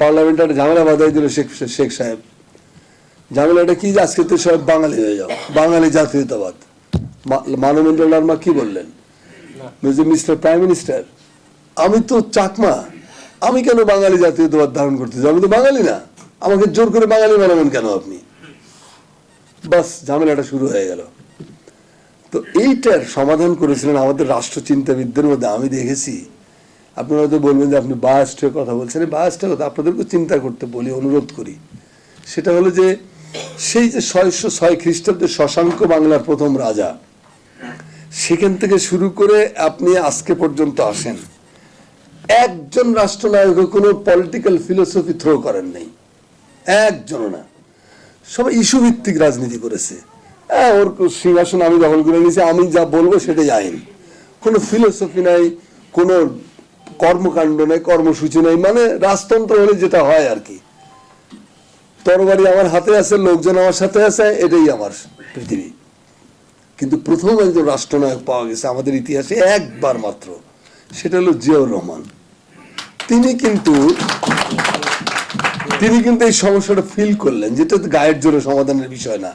পার্লামেন্টে একটা ঝামেলা বাধাই দিল শেখ সাহেব। ঝামেলাটা কি, আজকে তো সব বাঙালি হয়ে যাও, বাঙালি জাতীয়তাবাদ। মানবেন্দ্র লারমা কি বললেন, মিস্টার প্রাইম মিনিস্টার, আমি তো চাকমা, আমি কেন বাঙালি জাতীয়তাবাদ ধারণ করতে যাবো? আমি তো বাঙালি না, আমাকে জোর করে বাঙালি বানাবেন কেন আপনি? বাস, ঝামেলাটা শুরু হয়ে গেল। তো এইটার সমাধান করেছিলেন আমাদের রাষ্ট্রচিন্তাবিদদের মধ্যে। আমি দেখেছি, আপনারা হয়তো বলবেন যে আপনি বায়াস্ট হয়ে কথা বলছেন, বায়াস্টের কথা আপনাদেরকে চিন্তা করতে বলি, অনুরোধ করি। সেটা হলো যে সেই যে 606 খ্রিস্টাব্দে শশাঙ্ক বাংলার প্রথম রাজা, সেখান থেকে শুরু করে আপনি আজকে পর্যন্ত আসেন, একজন রাষ্ট্রনায়ক কোনো পলিটিক্যাল ফিলোসফি থ্রো করেন নাই, একজনও না। সবাই ইস্যু ভিত্তিক রাজনীতি করেছে। ওর সিংহাসন আমি দখল করে নিয়েছি, আমি যা বলবো সেটাই আইন। কোনো ফিলোসফি নাই, কোনো কর্মকাণ্ড নাই, কর্মসূচি নাই, মানে রাজতন্ত্র হলে যেটা হয় আর কি, তরবারি আমার হাতে আছে, লোকজন আমার সাথে আছে, এটাই আমার পৃথিবী। কিন্তু প্রথম একজন রাষ্ট্রনায়ক পাওয়া গেছে আমাদের ইতিহাসে একবার মাত্র, সেটা হলো জিয়াউর রহমান। তিনি কিন্তু এই সমস্যাটা ফিল করলেন, যেটা গায়ের জোরে সমাধানের বিষয় না।